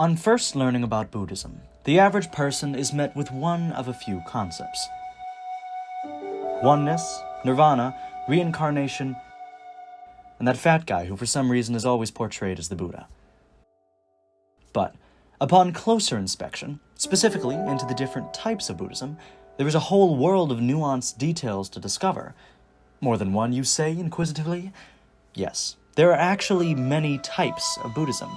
On first learning about Buddhism, the average person is met with one of a few concepts: oneness, nirvana, reincarnation, and that fat guy who for some reason is always portrayed as the Buddha. But upon closer inspection, specifically into the different types of Buddhism, there is a whole world of nuanced details to discover. More than one, you say, inquisitively? Yes, there are actually many types of Buddhism.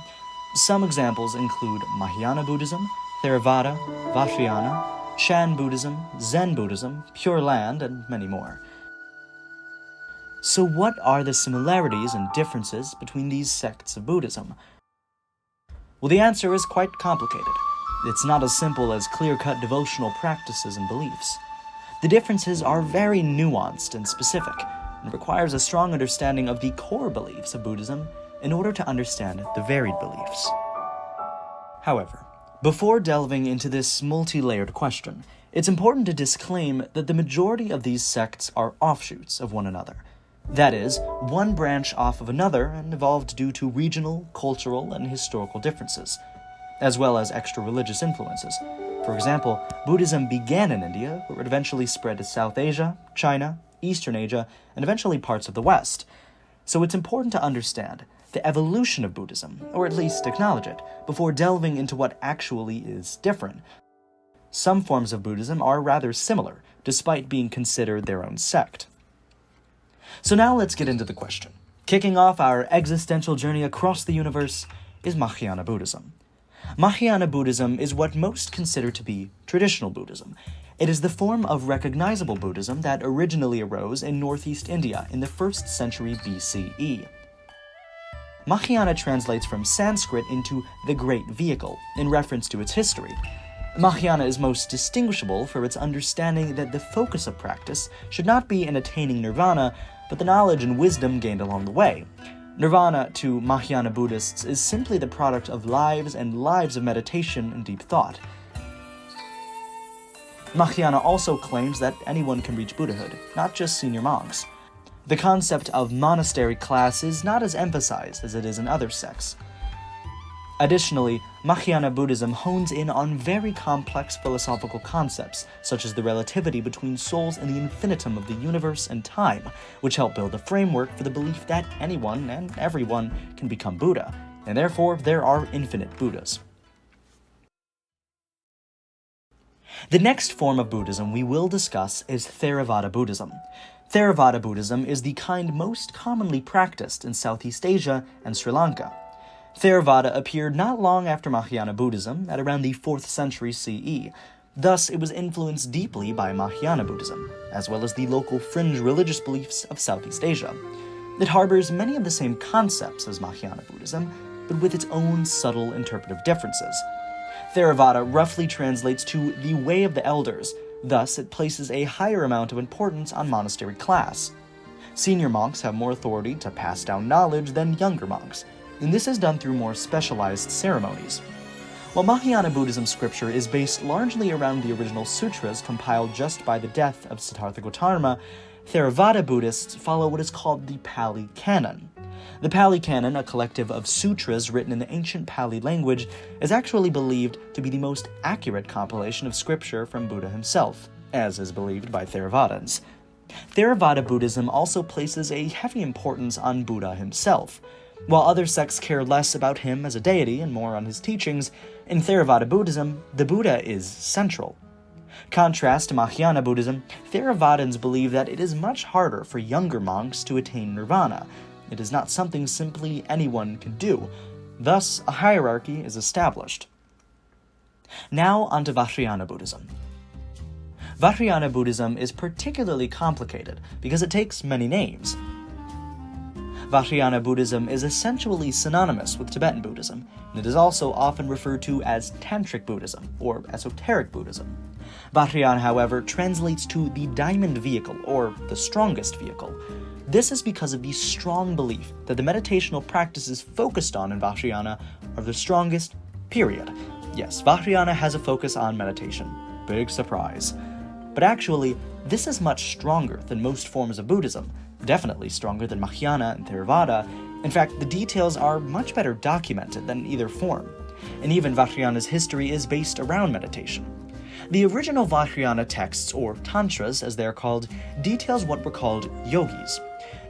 Some examples include Mahayana Buddhism, Theravada, Vajrayana, Chan Buddhism, Zen Buddhism, Pure Land, and many more. So what are the similarities and differences between these sects of Buddhism? Well, the answer is quite complicated. It's not as simple as clear-cut devotional practices and beliefs. The differences are very nuanced and specific, and requires a strong understanding of the core beliefs of Buddhism in order to understand the varied beliefs. However, before delving into this multi-layered question, it's important to disclaim that the majority of these sects are offshoots of one another. That is, one branch off of another and evolved due to regional, cultural, and historical differences, as well as extra religious influences. For example, Buddhism began in India, where it eventually spread to South Asia, China, Eastern Asia, and eventually parts of the West. So it's important to understand the evolution of Buddhism, or at least acknowledge it, before delving into what actually is different. Some forms of Buddhism are rather similar, despite being considered their own sect. So now let's get into the question. Kicking off our existential journey across the universe is Mahayana Buddhism. Mahayana Buddhism is what most consider to be traditional Buddhism. It is the form of recognizable Buddhism that originally arose in northeast India in the 1st century BCE. Mahayana translates from Sanskrit into the Great Vehicle, in reference to its history. Mahayana is most distinguishable for its understanding that the focus of practice should not be in attaining nirvana, but the knowledge and wisdom gained along the way. Nirvana, to Mahayana Buddhists, is simply the product of lives and lives of meditation and deep thought. Mahayana also claims that anyone can reach Buddhahood, not just senior monks. The concept of monastery class is not as emphasized as it is in other sects. Additionally, Mahayana Buddhism hones in on very complex philosophical concepts, such as the relativity between souls and the infinitum of the universe and time, which help build a framework for the belief that anyone and everyone can become Buddha, and therefore there are infinite Buddhas. The next form of Buddhism we will discuss is Theravada Buddhism. Theravada Buddhism is the kind most commonly practiced in Southeast Asia and Sri Lanka. Theravada appeared not long after Mahayana Buddhism, at around the 4th century CE. Thus, it was influenced deeply by Mahayana Buddhism, as well as the local fringe religious beliefs of Southeast Asia. It harbors many of the same concepts as Mahayana Buddhism, but with its own subtle interpretive differences. Theravada roughly translates to the way of the elders. Thus, it places a higher amount of importance on monastery class. Senior monks have more authority to pass down knowledge than younger monks, and this is done through more specialized ceremonies. While Mahayana Buddhism scripture is based largely around the original sutras compiled just by the death of Siddhartha Gautama, Theravada Buddhists follow what is called the Pali Canon. The Pali Canon, a collective of sutras written in the ancient Pali language, is actually believed to be the most accurate compilation of scripture from Buddha himself, as is believed by Theravadins. Theravada Buddhism also places a heavy importance on Buddha himself. While other sects care less about him as a deity and more on his teachings, in Theravada Buddhism, the Buddha is central. Contrast to Mahayana Buddhism, Theravadins believe that it is much harder for younger monks to attain nirvana. It is not something simply anyone can do. Thus, a hierarchy is established. Now onto Vajrayana Buddhism. Vajrayana Buddhism is particularly complicated because it takes many names. Vajrayana Buddhism is essentially synonymous with Tibetan Buddhism, and it is also often referred to as Tantric Buddhism, or Esoteric Buddhism. Vajrayana, however, translates to the diamond vehicle, or the strongest vehicle. This is because of the strong belief that the meditational practices focused on in Vajrayana are the strongest, period. Yes, Vajrayana has a focus on meditation. Big surprise. But actually, this is much stronger than most forms of Buddhism, definitely stronger than Mahayana and Theravada. In fact, the details are much better documented than either form. and even Vajrayana's history is based around meditation. The original Vajrayana texts, or tantras as they are called, details what were called yogis.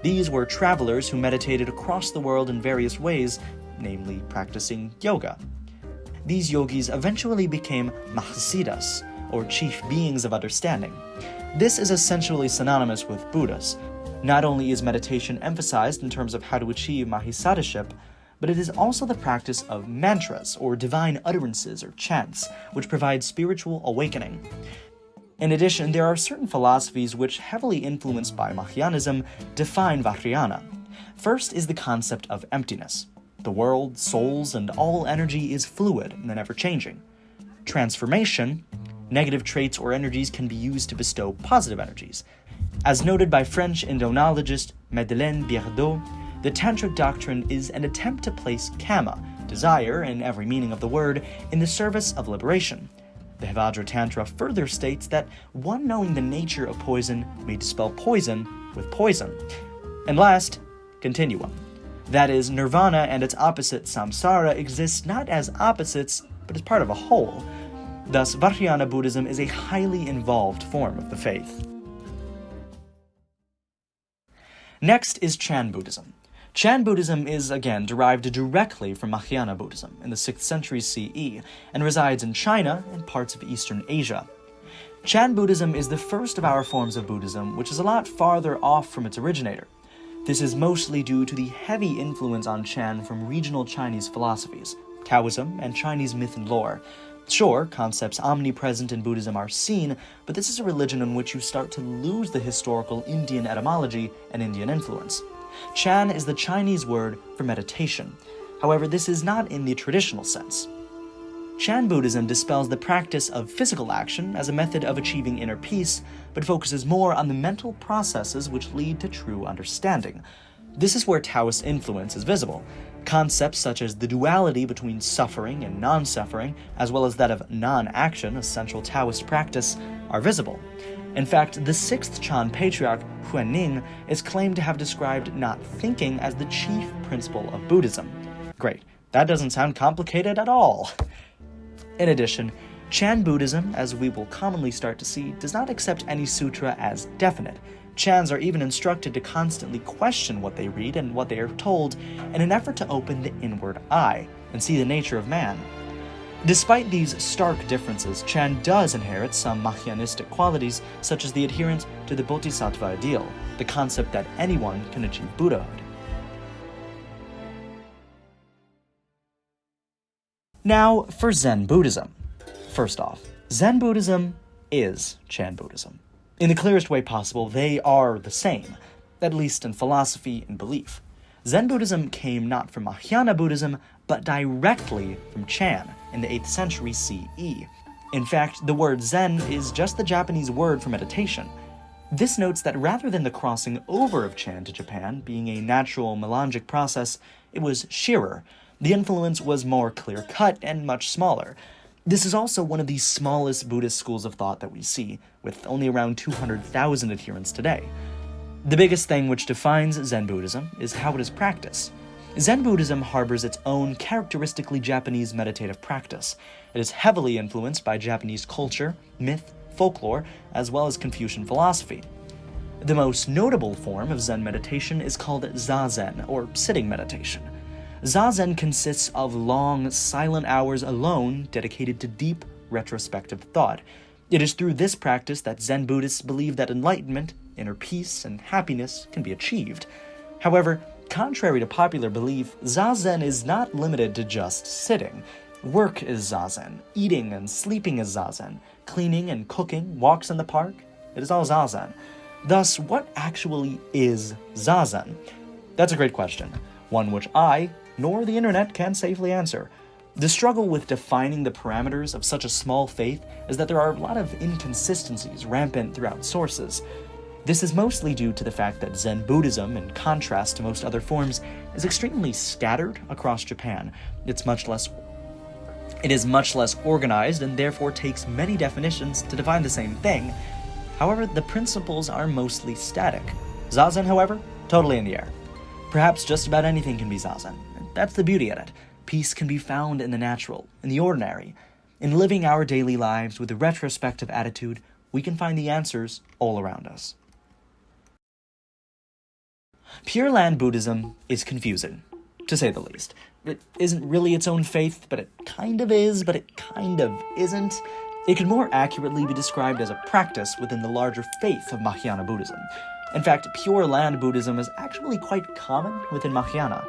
These were travelers who meditated across the world in various ways, namely practicing yoga. These yogis eventually became mahasiddhas, or chief beings of understanding. This is essentially synonymous with Buddhas. Not only is meditation emphasized in terms of how to achieve mahasiddhaship, but it is also the practice of mantras, or divine utterances or chants, which provide spiritual awakening. In addition, there are certain philosophies which, heavily influenced by Mahāyānism, define Vajrayana. First is the concept of emptiness. The world, souls, and all energy is fluid and ever-changing. Transformation, negative traits or energies can be used to bestow positive energies. As noted by French Indonologist Madeleine Bierdot, the Tantric doctrine is an attempt to place kama, desire in every meaning of the word, in the service of liberation. The Hevajra Tantra further states that one knowing the nature of poison may dispel poison with poison. And last, continuum. That is, nirvana and its opposite samsara exist not as opposites, but as part of a whole. Thus, Vajrayana Buddhism is a highly involved form of the faith. Next is Chan Buddhism. Chan Buddhism is, again, derived directly from Mahayana Buddhism in the 6th century CE and resides in China and parts of Eastern Asia. Chan Buddhism is the first of our forms of Buddhism, which is a lot farther off from its originator. This is mostly due to the heavy influence on Chan from regional Chinese philosophies, Taoism, and Chinese myth and lore. Sure, concepts omnipresent in Buddhism are seen, but this is a religion in which you start to lose the historical Indian etymology and Indian influence. Chan is the Chinese word for meditation. However, this is not in the traditional sense. Chan Buddhism dispels the practice of physical action as a method of achieving inner peace, but focuses more on the mental processes which lead to true understanding. This is where Taoist influence is visible. Concepts such as the duality between suffering and non-suffering, as well as that of non-action, a central Taoist practice, are visible. In fact, the 6th Chan patriarch, Huaining, is claimed to have described not thinking as the chief principle of Buddhism. Great, that doesn't sound complicated at all. In addition, Chan Buddhism, as we will commonly start to see, does not accept any sutra as definite. Chans are even instructed to constantly question what they read and what they are told in an effort to open the inward eye and see the nature of man. Despite these stark differences, Chan does inherit some Mahāyānistic qualities, such as the adherence to the Bodhisattva ideal, the concept that anyone can achieve Buddhahood. Now for Zen Buddhism. First off, Zen Buddhism is Chan Buddhism. In the clearest way possible, they are the same, at least in philosophy and belief. Zen Buddhism came not from Mahayana Buddhism, but directly from Chan in the 8th century CE. In fact, the word Zen is just the Japanese word for meditation. This notes that rather than the crossing over of Chan to Japan being a natural melangic process, it was sheerer. The influence was more clear-cut and much smaller. This is also one of the smallest Buddhist schools of thought that we see, with only around 200,000 adherents today. The biggest thing which defines Zen Buddhism is how it is practiced. Zen Buddhism harbors its own characteristically Japanese meditative practice. It is heavily influenced by Japanese culture, myth, folklore, as well as Confucian philosophy. The most notable form of Zen meditation is called Zazen, or sitting meditation. Zazen consists of long, silent hours alone dedicated to deep, retrospective thought. It is through this practice that Zen Buddhists believe that enlightenment, inner peace, and happiness can be achieved. However, contrary to popular belief, Zazen is not limited to just sitting. Work is Zazen, eating and sleeping is Zazen, cleaning and cooking, walks in the park, it is all Zazen. Thus, what actually is Zazen? That's a great question, one which I, nor the internet, can safely answer. The struggle with defining the parameters of such a small faith is that there are a lot of inconsistencies rampant throughout sources. This is mostly due to the fact that Zen Buddhism, in contrast to most other forms, is extremely scattered across Japan. It is much less organized and therefore takes many definitions to define the same thing. However, the principles are mostly static. Zazen, however, totally in the air. Perhaps just about anything can be Zazen. That's the beauty in it. peace can be found in the natural, in the ordinary. In living our daily lives with a retrospective attitude, we can find the answers all around us. Pure Land Buddhism is confusing, to say the least. It isn't really its own faith, but it kind of is, but it kind of isn't. It could more accurately be described as a practice within the larger faith of Mahayana Buddhism. In fact, Pure Land Buddhism is actually quite common within Mahayana.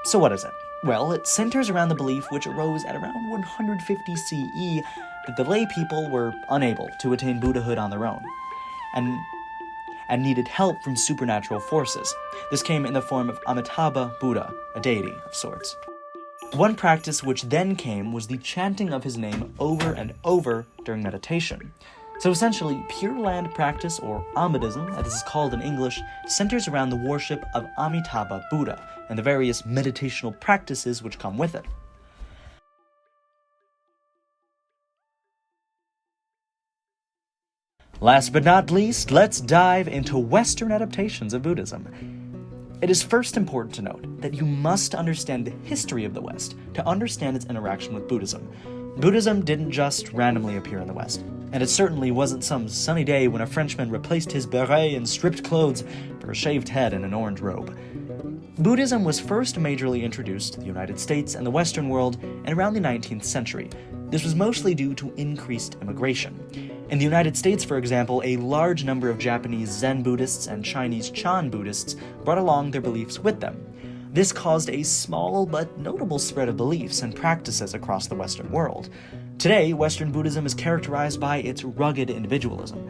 So what is it? Well, it centers around the belief which arose at around 150 CE that the lay people were unable to attain Buddhahood on their own, and needed help from supernatural forces. This came in the form of Amitabha Buddha, a deity of sorts. One practice which then came was the chanting of his name over and over during meditation. So essentially, Pure Land practice, or Amitism, as it is called in English, centers around the worship of Amitabha Buddha and the various meditational practices which come with it. Last but not least, let's dive into Western adaptations of Buddhism. It is first important to note that you must understand the history of the West to understand its interaction with Buddhism. Buddhism didn't just randomly appear in the West, and it certainly wasn't some sunny day when a Frenchman replaced his beret and stripped clothes for a shaved head and an orange robe. Buddhism was first majorly introduced to the United States and the Western world in around the 19th century. This was mostly due to increased immigration. In the United States, for example, a large number of Japanese Zen Buddhists and Chinese Chan Buddhists brought along their beliefs with them. This caused a small but notable spread of beliefs and practices across the Western world. Today, Western Buddhism is characterized by its rugged individualism.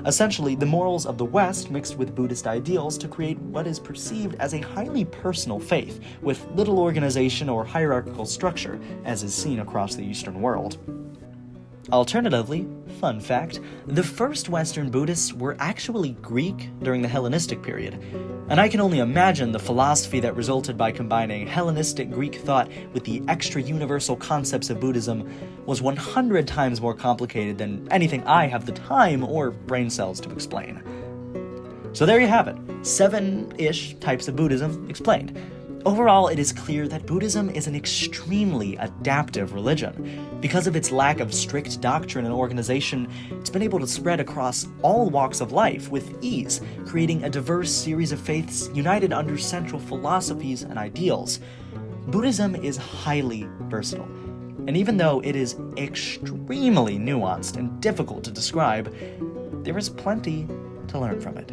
Essentially, the morals of the West mixed with Buddhist ideals to create what is perceived as a highly personal faith, with little organization or hierarchical structure, as is seen across the Eastern world. Alternatively, fun fact, the first Western Buddhists were actually Greek during the Hellenistic period, and I can only imagine the philosophy that resulted by combining Hellenistic Greek thought with the extra-universal concepts of Buddhism was 100 times more complicated than anything I have the time or brain cells to explain. So there you have it, 7-ish types of Buddhism explained. Overall, it is clear that Buddhism is an extremely adaptive religion. Because of its lack of strict doctrine and organization, it's been able to spread across all walks of life with ease, creating a diverse series of faiths united under central philosophies and ideals. Buddhism is highly versatile, and even though it is extremely nuanced and difficult to describe, there is plenty to learn from it.